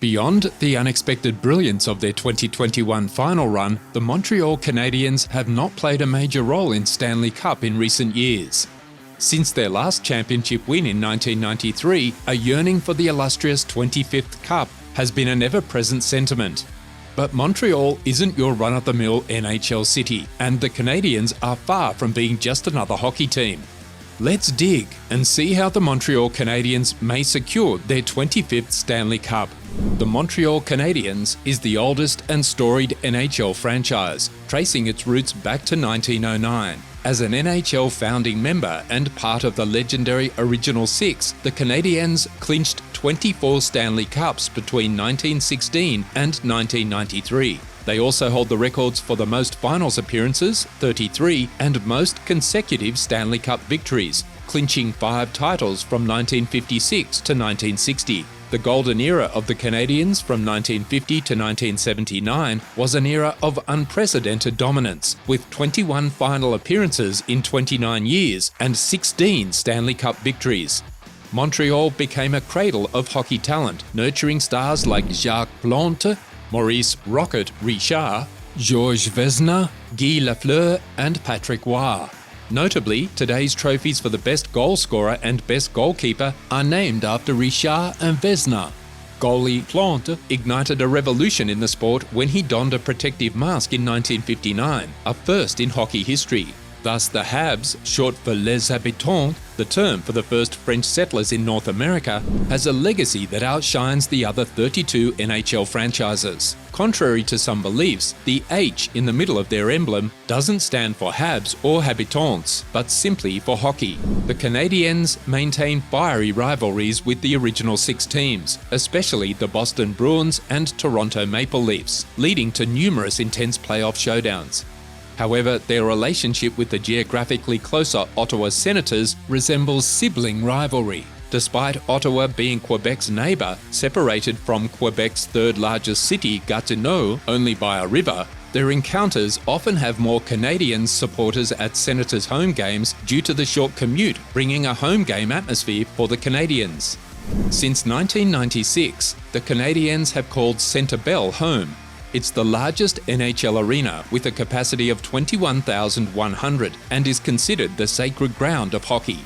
Beyond the unexpected brilliance of their 2021 final run, the Montreal Canadiens have not played a major role in Stanley Cup in recent years. Since their last championship win in 1993, a yearning for the illustrious 25th Cup has been an ever-present sentiment. But Montreal isn't your run-of-the-mill NHL city, and the Canadiens are far from being just another hockey team. Let's dig and see how the Montreal Canadiens may secure their 25th Stanley Cup. The Montreal Canadiens is the oldest and storied NHL franchise, tracing its roots back to 1909. As an NHL founding member and part of the legendary Original Six, the Canadiens clinched 24 Stanley Cups between 1916 and 1993. They also hold the records for the most finals appearances, 33, and most consecutive Stanley Cup victories, clinching 5 titles from 1956 to 1960. The golden era of the Canadiens from 1950 to 1979 was an era of unprecedented dominance, with 21 final appearances in 29 years and 16 Stanley Cup victories. Montreal became a cradle of hockey talent, nurturing stars like Jacques Plante, Maurice "Rocket" Richard, Georges Vezina, Guy Lafleur, and Patrick Roy. Notably, today's trophies for the best goal scorer and best goalkeeper are named after Richard and Vezina. Goalie Plante ignited a revolution in the sport when he donned a protective mask in 1959, a first in hockey history. Thus, the Habs, short for Les Habitants, the term for the first French settlers in North America, has a legacy that outshines the other 32 NHL franchises. Contrary to some beliefs, the H in the middle of their emblem doesn't stand for Habs or Habitants, but simply for hockey. The Canadiens maintain fiery rivalries with the original 6 teams, especially the Boston Bruins and Toronto Maple Leafs, leading to numerous intense playoff showdowns. However, their relationship with the geographically closer Ottawa Senators resembles sibling rivalry. Despite Ottawa being Quebec's neighbour, separated from Quebec's third largest city, Gatineau, only by a river, their encounters often have more Canadiens supporters at Senators' home games due to the short commute, bringing a home game atmosphere for the Canadiens. Since 1996, the Canadiens have called Centre Bell home. It's the largest NHL arena with a capacity of 21,100 and is considered the sacred ground of hockey.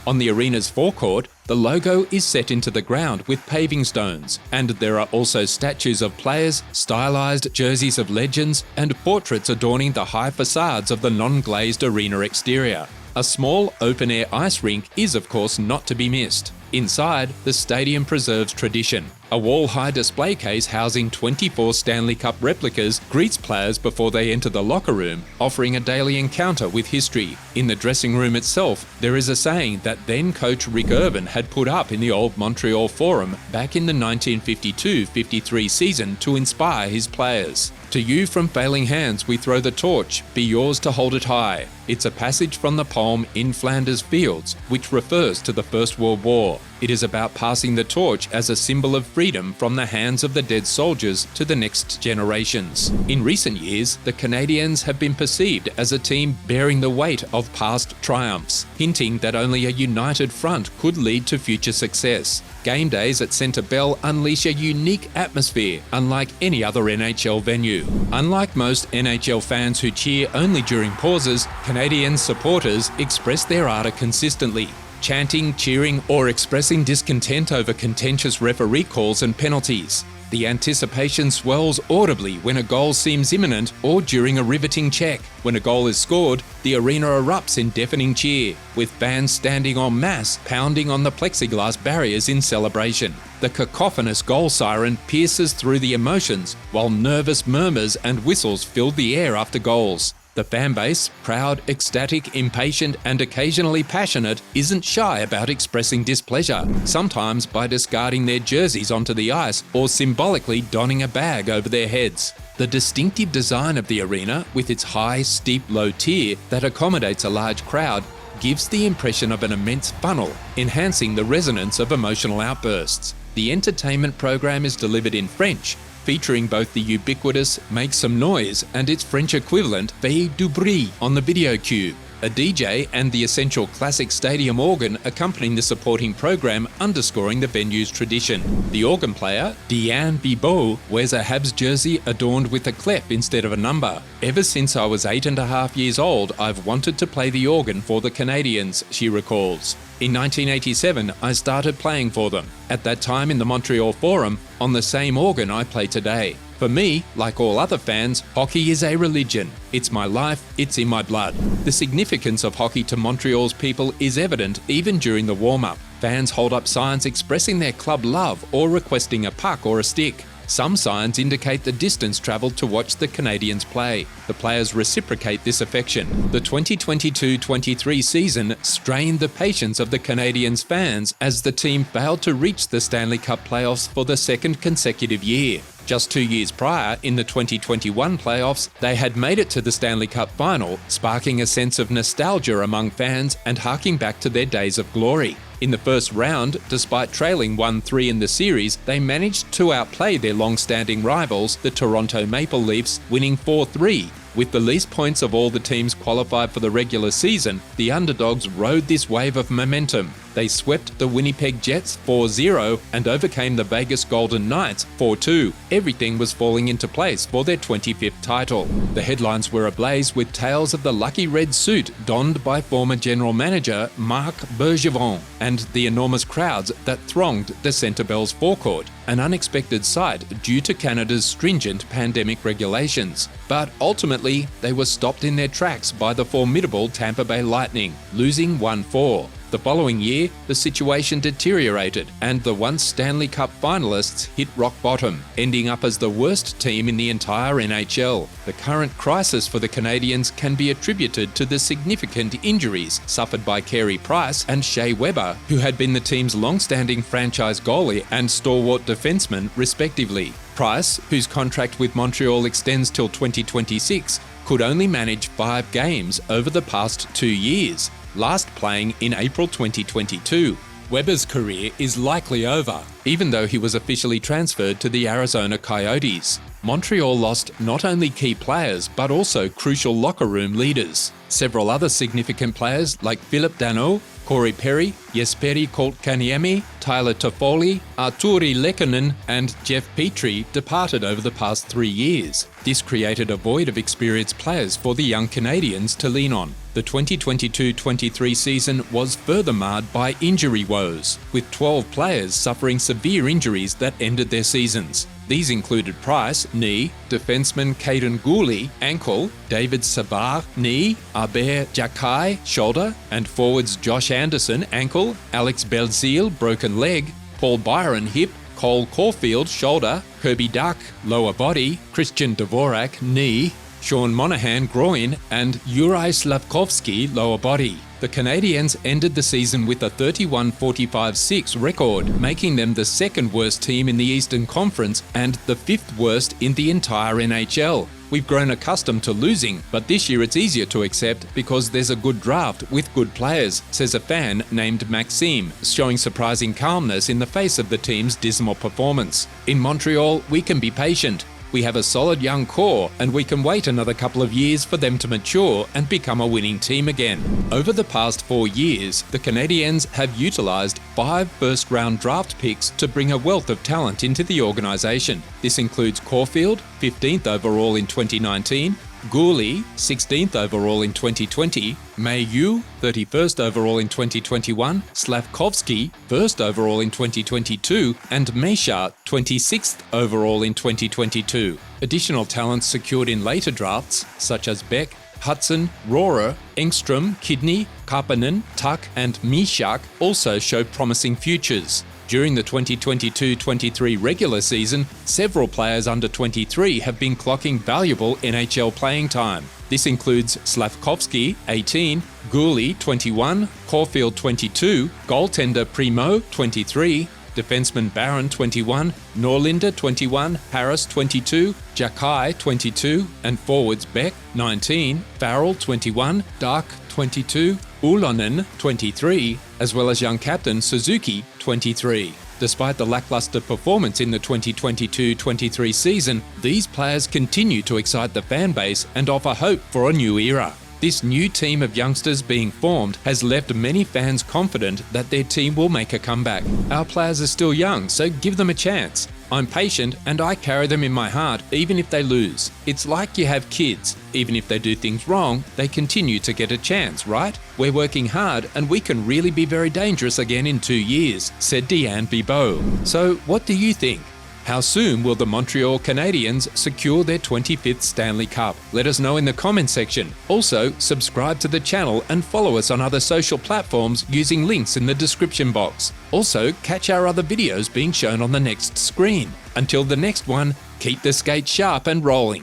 On the arena's forecourt, the logo is set into the ground with paving stones, and there are also statues of players, stylized jerseys of legends, and portraits adorning the high facades of the non-glazed arena exterior. A small open-air ice rink is of course not to be missed. Inside, the stadium preserves tradition. A wall-high display case housing 24 Stanley Cup replicas greets players before they enter the locker room, offering a daily encounter with history. In the dressing room itself, there is a saying that then-coach Rick Urban had put up in the old Montreal Forum back in the 1952-53 season to inspire his players. To you from failing hands we throw the torch, be yours to hold it high. It's a passage from the poem In Flanders Fields, which refers to the First World War. It is about passing the torch as a symbol of freedom from the hands of the dead soldiers to the next generations. In recent years, the Canadiens have been perceived as a team bearing the weight of past triumphs, hinting that only a united front could lead to future success. Game days at Centre Bell unleash a unique atmosphere, unlike any other NHL venue. Unlike most NHL fans who cheer only during pauses, Canadiens supporters express their ardor consistently, chanting, cheering, or expressing discontent over contentious referee calls and penalties. The anticipation swells audibly when a goal seems imminent or during a riveting check. When a goal is scored, the arena erupts in deafening cheer, with fans standing en masse pounding on the plexiglass barriers in celebration. The cacophonous goal siren pierces through the emotions, while nervous murmurs and whistles fill the air after goals. The fanbase, proud, ecstatic, impatient, and occasionally passionate, isn't shy about expressing displeasure, sometimes by discarding their jerseys onto the ice or symbolically donning a bag over their heads. The distinctive design of the arena, with its high, steep, low tier that accommodates a large crowd, gives the impression of an immense funnel, enhancing the resonance of emotional outbursts. The entertainment program is delivered in French, featuring both the ubiquitous Make Some Noise and its French equivalent Fais du Bruit on the video cube. a DJ and the essential classic stadium organ accompanying the supporting program, underscoring the venue's tradition. The organ player, Diane Bibeau, wears a Habs jersey adorned with a clef instead of a number. Ever since I was 8.5 years old, I've wanted to play the organ for the Canadiens, she recalls. In 1987, I started playing for them. At that time in the Montreal Forum, on the same organ I play today. For me, like all other fans, hockey is a religion. It's my life, it's in my blood. The significance of hockey to Montreal's people is evident even during the warm-up. Fans hold up signs expressing their club love or requesting a puck or a stick. Some signs indicate the distance travelled to watch the Canadiens play. The players reciprocate this affection. The 2022-23 season strained the patience of the Canadiens fans as the team failed to reach the Stanley Cup playoffs for the second consecutive year. Just 2 years prior, in the 2021 playoffs, they had made it to the Stanley Cup final, sparking a sense of nostalgia among fans and harking back to their days of glory. In the first round, despite trailing 1-3 in the series, they managed to outplay their long-standing rivals, the Toronto Maple Leafs, winning 4-3. With the least points of all the teams qualified for the regular season, the underdogs rode this wave of momentum. They swept the Winnipeg Jets 4-0 and overcame the Vegas Golden Knights 4-2. Everything was falling into place for their 25th title. The headlines were ablaze with tales of the lucky red suit donned by former general manager Marc Bergevin and the enormous crowds that thronged the Centre Bell's forecourt, an unexpected sight due to Canada's stringent pandemic regulations. But ultimately, they were stopped in their tracks by the formidable Tampa Bay Lightning, losing 1-4. The following year, the situation deteriorated and the once Stanley Cup finalists hit rock bottom, ending up as the worst team in the entire NHL. The current crisis for the Canadiens can be attributed to the significant injuries suffered by Carey Price and Shea Weber, who had been the team's long-standing franchise goalie and stalwart defenseman, respectively. Price, whose contract with Montreal extends till 2026, could only manage 5 games over the past 2 years, last playing in April 2022. Weber's career is likely over, even though he was officially transferred to the Arizona Coyotes. Montreal lost not only key players, but also crucial locker room leaders. Several other significant players like Philip Danault, Corey Perry, Jesperi Kotkaniemi, Tyler Toffoli, Arturi Lekkonen and Jeff Petrie departed over the past 3 years. This created a void of experienced players for the young Canadiens to lean on. The 2022-23 season was further marred by injury woes, with 12 players suffering severe injuries that ended their seasons. These included Price, knee, defenseman Caden Gooley, ankle, David Savard, knee, Albert Jacquet, shoulder, and forwards Josh Anderson, ankle, Alex Belzile, broken leg, Paul Byron, hip, Cole Caulfield, shoulder, Kirby Duck, lower body, Christian Dvorak, knee, Sean Monahan, groin, and Juraj Slavkovsky, lower body. The Canadiens ended the season with a 31-45-6 record, making them the second worst team in the Eastern Conference and the 5th worst in the entire NHL. We've grown accustomed to losing, but this year it's easier to accept because there's a good draft with good players, says a fan named Maxime, showing surprising calmness in the face of the team's dismal performance. In Montreal, we can be patient. We have a solid young core, and we can wait another couple of years for them to mature and become a winning team again. Over the past 4 years, the Canadiens have utilised 5 first-round draft picks to bring a wealth of talent into the organisation. This includes Caulfield, 15th overall in 2019, Gooley, 16th overall in 2020, Mailloux, 31st overall in 2021, Slavkovsky, 1st overall in 2022, and Mesha, 26th overall in 2022. Additional talents secured in later drafts, such as Beck, Hudson, Rohrer, Engstrom, Kidney, Karpanen, Tuck, and Mishak also show promising futures. During the 2022-23 regular season, several players under 23 have been clocking valuable NHL playing time. This includes Slavkovsky, 18, Gooley, 21, Caulfield, 22, goaltender Primo, 23, defenseman Barron, 21, Norlinder, 21, Harris, 22, Jacquet, 22, and forwards Beck, 19, Farrell, 21, Dark, 22, Ulonen, 23, as well as young captain Suzuki, 23. Despite the lackluster performance in the 2022-23 season, these players continue to excite the fan base and offer hope for a new era. This new team of youngsters being formed has left many fans confident that their team will make a comeback. Our players are still young, so give them a chance. I'm patient and I carry them in my heart even if they lose. It's like you have kids. Even if they do things wrong, they continue to get a chance, right? We're working hard and we can really be very dangerous again in 2 years, said Deanne Bibeau. So what do you think? How soon will the Montreal Canadiens secure their 25th Stanley Cup? Let us know in the comment section. Also, subscribe to the channel and follow us on other social platforms using links in the description box. Also, catch our other videos being shown on the next screen. Until the next one, keep the skate sharp and rolling.